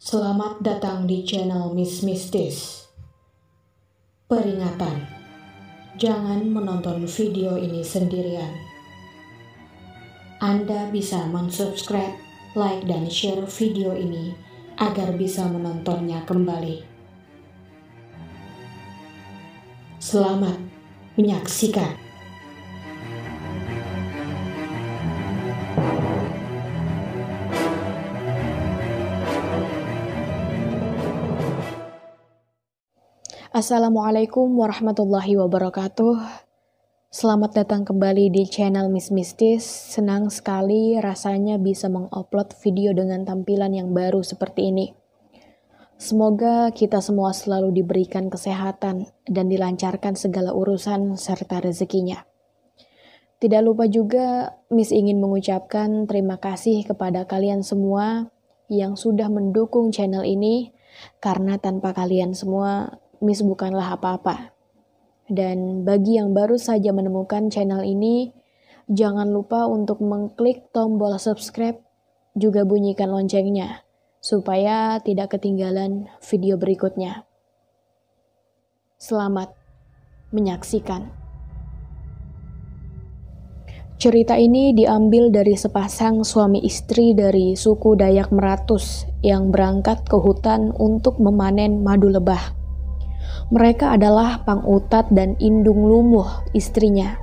Selamat datang di channel Miss Mistis. Peringatan, jangan menonton video ini sendirian. Anda bisa mensubscribe, like, dan share video ini agar bisa menontonnya kembali. Selamat menyaksikan. Assalamualaikum warahmatullahi wabarakatuh. Selamat datang kembali di channel Miss Mistis. Senang sekali rasanya bisa mengupload video dengan tampilan yang baru seperti ini. Semoga kita semua selalu diberikan kesehatan dan dilancarkan segala urusan serta rezekinya. Tidak lupa juga Miss ingin mengucapkan terima kasih kepada kalian semua yang sudah mendukung channel ini, karena tanpa kalian semua Miss bukanlah apa-apa. Dan bagi yang baru saja menemukan channel ini, jangan lupa untuk mengklik tombol subscribe, juga bunyikan loncengnya, supaya tidak ketinggalan video berikutnya. Selamat menyaksikan. Cerita ini diambil dari sepasang suami istri dari suku Dayak Meratus yang berangkat ke hutan untuk memanen madu lebah. Mereka adalah Pang Utat dan Indung Lumuh, istrinya.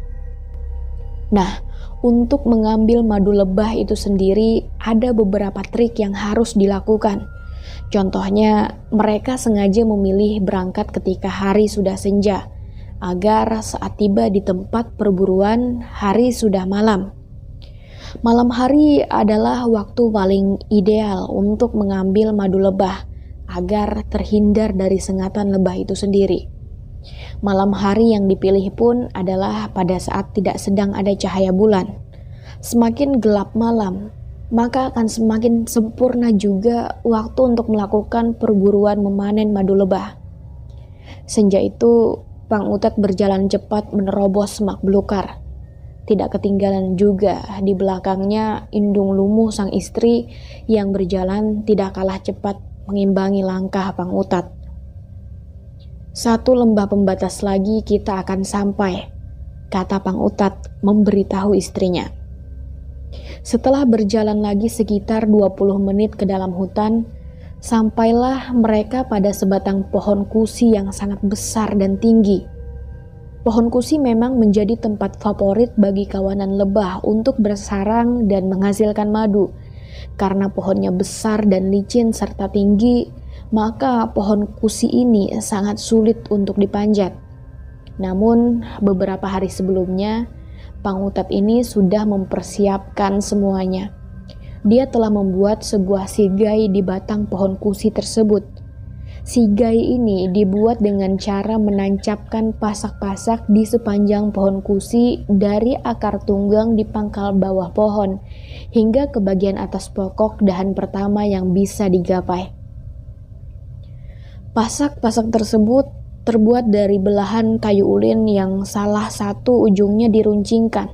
Nah, untuk mengambil madu lebah itu sendiri ada beberapa trik yang harus dilakukan. Contohnya, mereka sengaja memilih berangkat ketika hari sudah senja, agar saat tiba di tempat perburuan hari sudah malam. Malam hari adalah waktu paling ideal untuk mengambil madu lebah, agar terhindar dari sengatan lebah itu sendiri. Malam hari yang dipilih pun adalah pada saat tidak sedang ada cahaya bulan. Semakin gelap malam, maka akan semakin sempurna juga waktu untuk melakukan perburuan memanen madu lebah. Senja itu, Pang Utat berjalan cepat menerobos semak belukar. Tidak ketinggalan juga di belakangnya Indung Lumuh sang istri yang berjalan tidak kalah cepat mengimbangi langkah Pang Utat. Satu lembah pembatas lagi kita akan sampai, kata Pang Utat memberitahu istrinya. Setelah berjalan lagi sekitar 20 menit ke dalam hutan, sampailah mereka pada sebatang pohon kusi yang sangat besar dan tinggi. Pohon kusi memang menjadi tempat favorit bagi kawanan lebah untuk bersarang dan menghasilkan madu. Karena pohonnya besar dan licin serta tinggi, maka pohon kusi ini sangat sulit untuk dipanjat. Namun, beberapa hari sebelumnya, Pang Utat ini sudah mempersiapkan semuanya. Dia telah membuat sebuah sigai di batang pohon kusi tersebut. Sigai ini dibuat dengan cara menancapkan pasak-pasak di sepanjang pohon kusi dari akar tunggang di pangkal bawah pohon hingga ke bagian atas pokok dahan pertama yang bisa digapai. Pasak-pasak tersebut terbuat dari belahan kayu ulin yang salah satu ujungnya diruncingkan.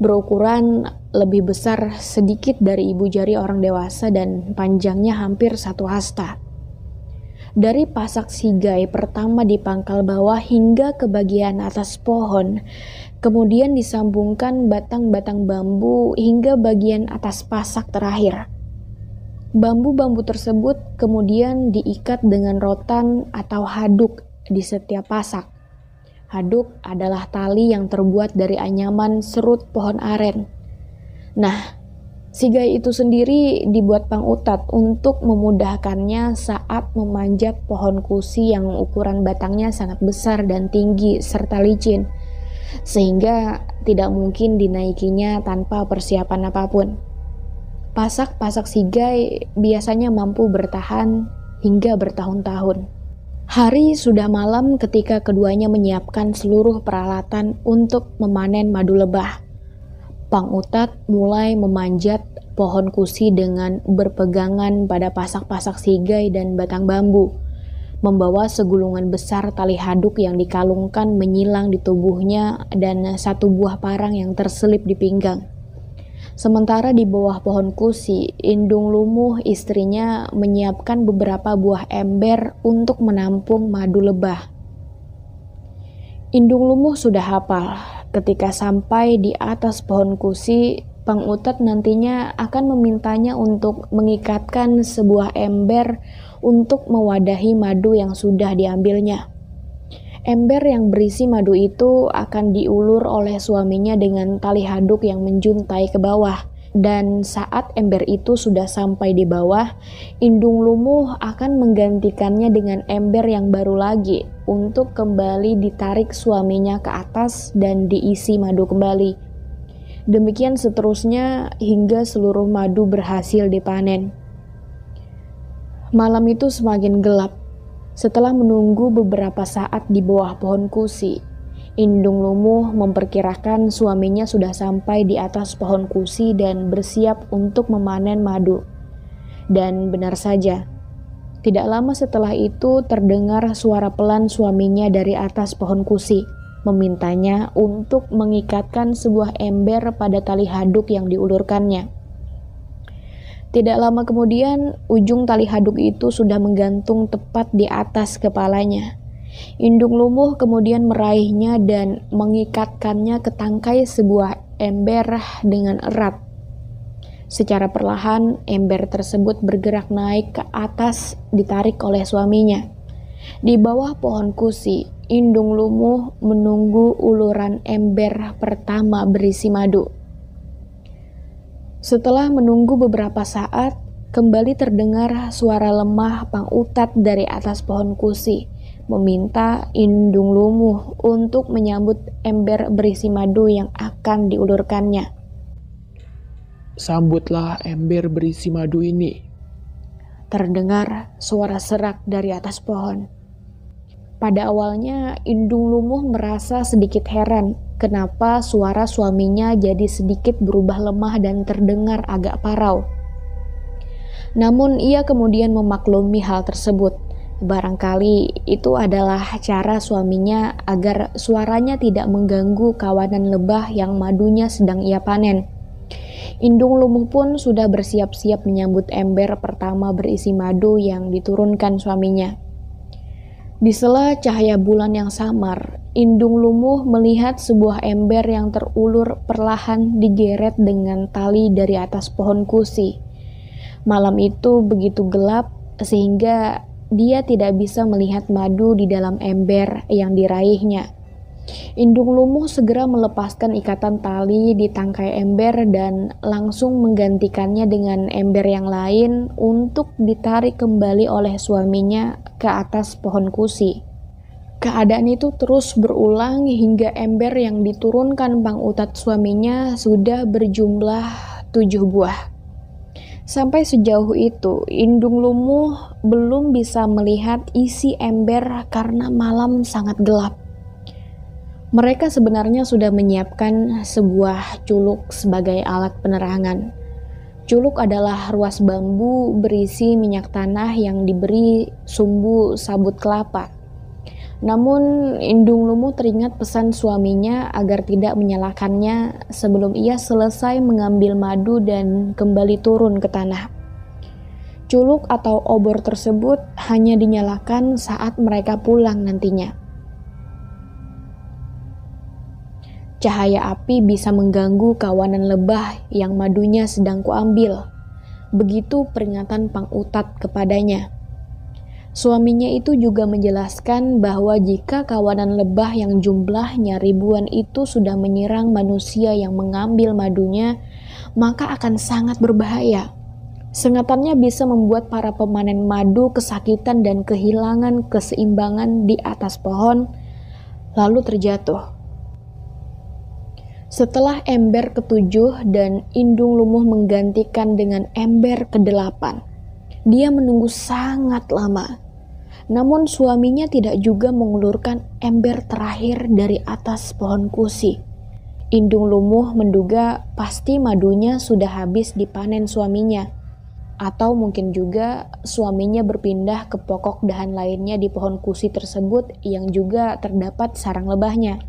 Berukuran lebih besar sedikit dari ibu jari orang dewasa dan panjangnya hampir 1 hasta. Dari pasak sigai pertama di pangkal bawah hingga ke bagian atas pohon, kemudian disambungkan batang-batang bambu hingga bagian atas pasak terakhir. Bambu-bambu tersebut kemudian diikat dengan rotan atau haduk di setiap pasak. Haduk adalah tali yang terbuat dari anyaman serut pohon aren. Nah, sigai itu sendiri dibuat Pang Utat untuk memudahkannya saat memanjat pohon kusi yang ukuran batangnya sangat besar dan tinggi serta licin, sehingga tidak mungkin dinaikinya tanpa persiapan apapun. Pasak-pasak sigai biasanya mampu bertahan hingga bertahun-tahun. Hari sudah malam ketika keduanya menyiapkan seluruh peralatan untuk memanen madu lebah. Pang Utat mulai memanjat pohon kusi dengan berpegangan pada pasak-pasak sigai dan batang bambu, membawa segulungan besar tali haduk yang dikalungkan menyilang di tubuhnya dan satu buah parang yang terselip di pinggang. Sementara di bawah pohon kusi, Indung Lumuh istrinya menyiapkan beberapa buah ember untuk menampung madu lebah. Indung Lumuh sudah hafal, ketika sampai di atas pohon kusi, Pang Utat nantinya akan memintanya untuk mengikatkan sebuah ember untuk mewadahi madu yang sudah diambilnya. Ember yang berisi madu itu akan diulur oleh suaminya dengan tali haduk yang menjuntai ke bawah. Dan saat ember itu sudah sampai di bawah, Indung Lumuh akan menggantikannya dengan ember yang baru lagi untuk kembali ditarik suaminya ke atas dan diisi madu kembali. Demikian seterusnya hingga seluruh madu berhasil dipanen. Malam itu semakin gelap. Setelah menunggu beberapa saat di bawah pohon kusi, Indung Lumuh memperkirakan suaminya sudah sampai di atas pohon kusi dan bersiap untuk memanen madu. Dan benar saja, tidak lama setelah itu terdengar suara pelan suaminya dari atas pohon kusi, memintanya untuk mengikatkan sebuah ember pada tali haduk yang diulurkannya. Tidak lama kemudian, ujung tali haduk itu sudah menggantung tepat di atas kepalanya. Indung Lumuh kemudian meraihnya dan mengikatkannya ke tangkai sebuah ember dengan erat. Secara perlahan, ember tersebut bergerak naik ke atas, ditarik oleh suaminya. Di bawah pohon kusi, Indung Lumuh menunggu uluran ember pertama berisi madu. Setelah menunggu beberapa saat, kembali terdengar suara lemah Pang Utat dari atas pohon kusi, meminta Indung Lumuh untuk menyambut ember berisi madu yang akan diulurkannya. "Sambutlah ember berisi madu ini," terdengar suara serak dari atas pohon. Pada awalnya, Indung Lumuh merasa sedikit heran kenapa suara suaminya jadi sedikit berubah lemah dan terdengar agak parau. Namun ia kemudian memaklumi hal tersebut. Barangkali itu adalah cara suaminya agar suaranya tidak mengganggu kawanan lebah yang madunya sedang ia panen. Indung Lumuh pun sudah bersiap-siap menyambut ember pertama berisi madu yang diturunkan suaminya. Di sela cahaya bulan yang samar, Indung Lumuh melihat sebuah ember yang terulur perlahan digeret dengan tali dari atas pohon kusi. Malam itu begitu gelap sehingga dia tidak bisa melihat madu di dalam ember yang diraihnya. Indung Lumuh segera melepaskan ikatan tali di tangkai ember dan langsung menggantikannya dengan ember yang lain untuk ditarik kembali oleh suaminya ke atas pohon kusi. Keadaan itu terus berulang hingga ember yang diturunkan Pang Utat suaminya sudah berjumlah 7 buah. Sampai sejauh itu, Indung Lumuh belum bisa melihat isi ember karena malam sangat gelap. Mereka sebenarnya sudah menyiapkan sebuah culuk sebagai alat penerangan. Culuk adalah ruas bambu berisi minyak tanah yang diberi sumbu sabut kelapa. Namun Indung Lumuh teringat pesan suaminya agar tidak menyalakannya sebelum ia selesai mengambil madu dan kembali turun ke tanah. Culuk atau obor tersebut hanya dinyalakan saat mereka pulang nantinya. Cahaya api bisa mengganggu kawanan lebah yang madunya sedang kuambil. Begitu peringatan Pang Utat kepadanya. Suaminya itu juga menjelaskan bahwa jika kawanan lebah yang jumlahnya ribuan itu sudah menyerang manusia yang mengambil madunya, maka akan sangat berbahaya. Sengatannya bisa membuat para pemanen madu kesakitan dan kehilangan keseimbangan di atas pohon, lalu terjatuh. Setelah ember ke-7 dan Indung Lumuh menggantikan dengan ember ke-8, dia menunggu sangat lama. Namun suaminya tidak juga mengulurkan ember terakhir dari atas pohon kusi. Indung Lumuh menduga pasti madunya sudah habis dipanen suaminya. Atau mungkin juga suaminya berpindah ke pokok dahan lainnya di pohon kusi tersebut yang juga terdapat sarang lebahnya.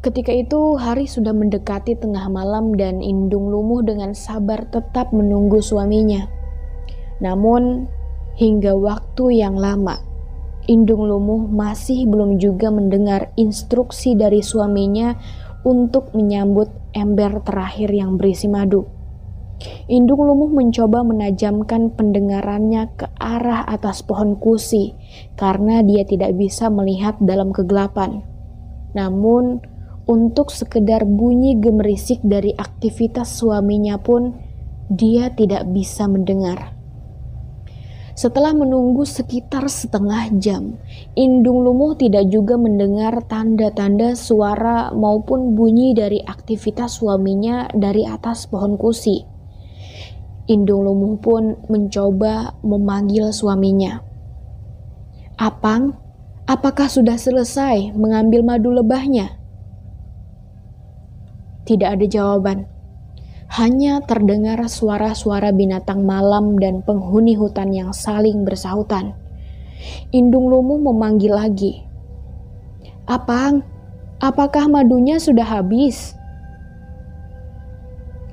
Ketika itu hari sudah mendekati tengah malam dan Indung Lumuh dengan sabar tetap menunggu suaminya. Namun hingga waktu yang lama, Indung Lumuh masih belum juga mendengar instruksi dari suaminya untuk menyambut ember terakhir yang berisi madu. Indung Lumuh mencoba menajamkan pendengarannya ke arah atas pohon kusi karena dia tidak bisa melihat dalam kegelapan. Namun untuk sekedar bunyi gemerisik dari aktivitas suaminya pun dia tidak bisa mendengar. Setelah menunggu sekitar setengah jam, Indung Lumuh tidak juga mendengar tanda-tanda suara maupun bunyi dari aktivitas suaminya dari atas pohon kusi. Indung Lumuh pun mencoba memanggil suaminya. "Apang, apakah sudah selesai mengambil madu lebahnya?" Tidak ada jawaban. Hanya terdengar suara-suara binatang malam dan penghuni hutan yang saling bersahutan. Indung Lumuh memanggil lagi. "Apang, apakah madunya sudah habis?"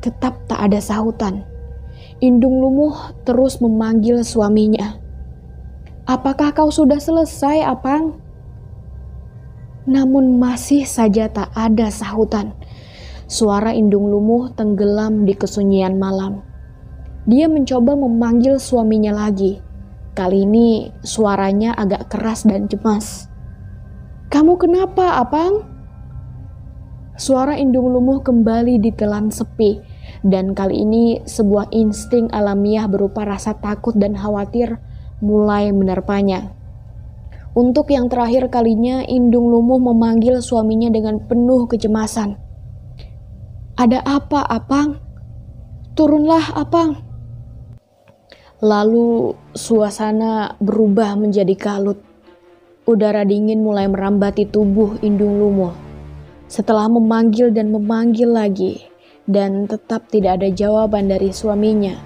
Tetap tak ada sahutan. Indung Lumuh terus memanggil suaminya. "Apakah kau sudah selesai, Apang?" Namun masih saja tak ada sahutan. Suara Indung Lumuh tenggelam di kesunyian malam. Dia mencoba memanggil suaminya lagi. Kali ini suaranya agak keras dan cemas. "Kamu kenapa, Apang?" Suara Indung Lumuh kembali ditelan sepi, dan kali ini sebuah insting alamiah berupa rasa takut dan khawatir mulai menerpanya. Untuk yang terakhir kalinya, Indung Lumuh memanggil suaminya dengan penuh kecemasan. "Ada apa, Apang? Turunlah, Apang." Lalu suasana berubah menjadi kalut. Udara dingin mulai merambati tubuh Indung Lumuh. Setelah memanggil dan memanggil lagi, dan tetap tidak ada jawaban dari suaminya,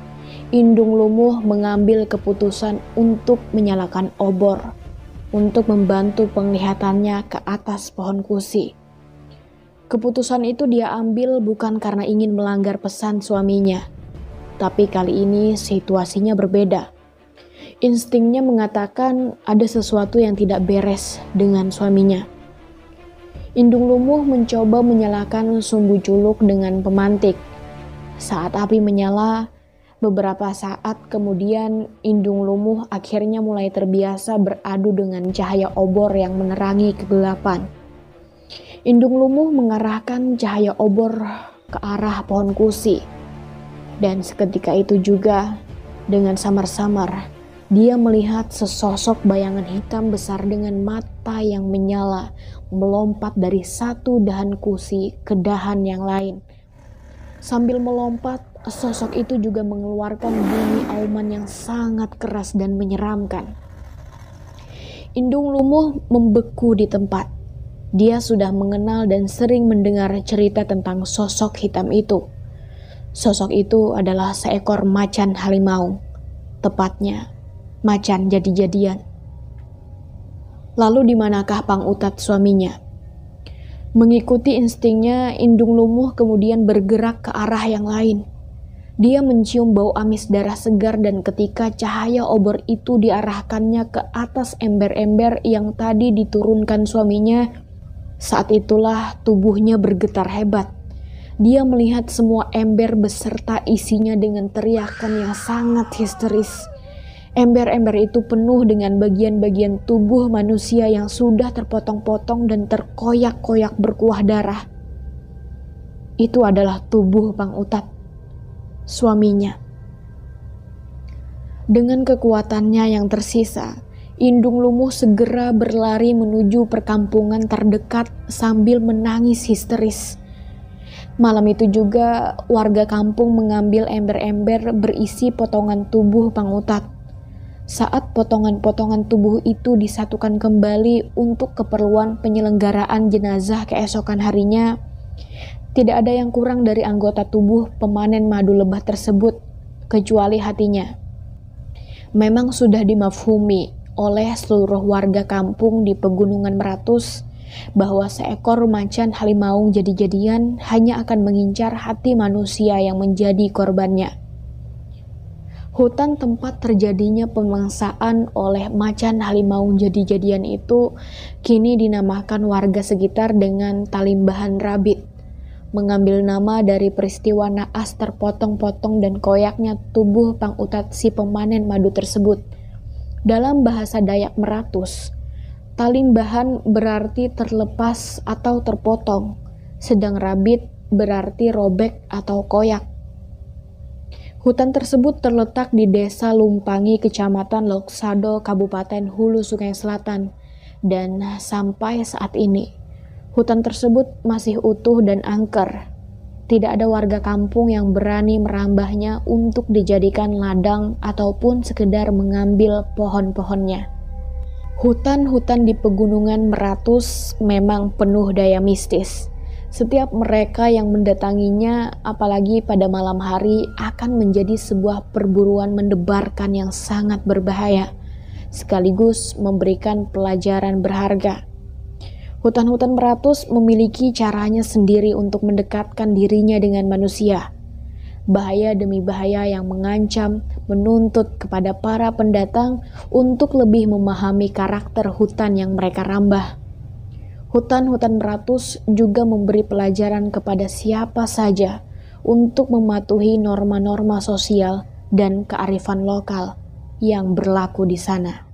Indung Lumuh mengambil keputusan untuk menyalakan obor, untuk membantu penglihatannya ke atas pohon kusi. Keputusan itu dia ambil bukan karena ingin melanggar pesan suaminya, tapi kali ini situasinya berbeda. Instingnya mengatakan ada sesuatu yang tidak beres dengan suaminya. Indung Lumuh mencoba menyalakan sumbu culuk dengan pemantik. Saat api menyala, beberapa saat kemudian Indung Lumuh akhirnya mulai terbiasa beradu dengan cahaya obor yang menerangi kegelapan. Indung Lumuh mengarahkan cahaya obor ke arah pohon kusi. Dan seketika itu juga, dengan samar-samar, dia melihat sesosok bayangan hitam besar dengan mata yang menyala melompat dari satu dahan kusi ke dahan yang lain. Sambil melompat, sosok itu juga mengeluarkan bunyi auman yang sangat keras dan menyeramkan. Indung Lumuh membeku di tempat. Dia sudah mengenal dan sering mendengar cerita tentang sosok hitam itu. Sosok itu adalah seekor macan harimau, tepatnya macan jadi-jadian. Lalu di manakah Pang Utat suaminya? Mengikuti instingnya, Indung Lumuh kemudian bergerak ke arah yang lain. Dia mencium bau amis darah segar dan ketika cahaya obor itu diarahkannya ke atas ember-ember yang tadi diturunkan suaminya, saat itulah tubuhnya bergetar hebat. Dia melihat semua ember beserta isinya dengan teriakan yang sangat histeris. Ember-ember itu penuh dengan bagian-bagian tubuh manusia yang sudah terpotong-potong dan terkoyak-koyak berkuah darah. Itu adalah tubuh Pang Utat, suaminya. Dengan kekuatannya yang tersisa, Indung Lumuh segera berlari menuju perkampungan terdekat sambil menangis histeris. Malam itu juga warga kampung mengambil ember-ember berisi potongan tubuh Pang Utat. Saat potongan-potongan tubuh itu disatukan kembali untuk keperluan penyelenggaraan jenazah keesokan harinya, tidak ada yang kurang dari anggota tubuh pemanen madu lebah tersebut, kecuali hatinya. Memang sudah dimafhumi oleh seluruh warga kampung di Pegunungan Meratus bahwa seekor macan halimaung jadi-jadian hanya akan mengincar hati manusia yang menjadi korbannya. Hutan tempat terjadinya pemangsaan oleh macan halimaung jadi-jadian itu kini dinamakan warga sekitar dengan Talimbahan Rabit, mengambil nama dari peristiwa naas terpotong-potong dan koyaknya tubuh pangutat si pemanen madu tersebut. Dalam bahasa Dayak Meratus, Talimbahan berarti terlepas atau terpotong, sedang Rabit berarti robek atau koyak. Hutan tersebut terletak di Desa Lumpangi, Kecamatan Loksado, Kabupaten Hulu Sungai Selatan, dan sampai saat ini hutan tersebut masih utuh dan angker. Tidak ada warga kampung yang berani merambahnya untuk dijadikan ladang ataupun sekedar mengambil pohon-pohonnya. Hutan-hutan di pegunungan Meratus memang penuh daya mistis. Setiap mereka yang mendatanginya, apalagi pada malam hari, akan menjadi sebuah perburuan mendebarkan yang sangat berbahaya, sekaligus memberikan pelajaran berharga. Hutan-hutan Meratus memiliki caranya sendiri untuk mendekatkan dirinya dengan manusia. Bahaya demi bahaya yang mengancam, menuntut kepada para pendatang untuk lebih memahami karakter hutan yang mereka rambah. Hutan-hutan Meratus juga memberi pelajaran kepada siapa saja untuk mematuhi norma-norma sosial dan kearifan lokal yang berlaku di sana.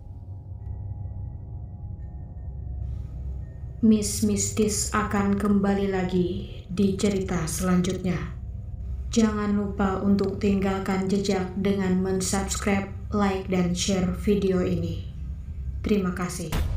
Mistis akan kembali lagi di cerita selanjutnya. Jangan lupa untuk tinggalkan jejak dengan mensubscribe, like, dan share video ini. Terima kasih.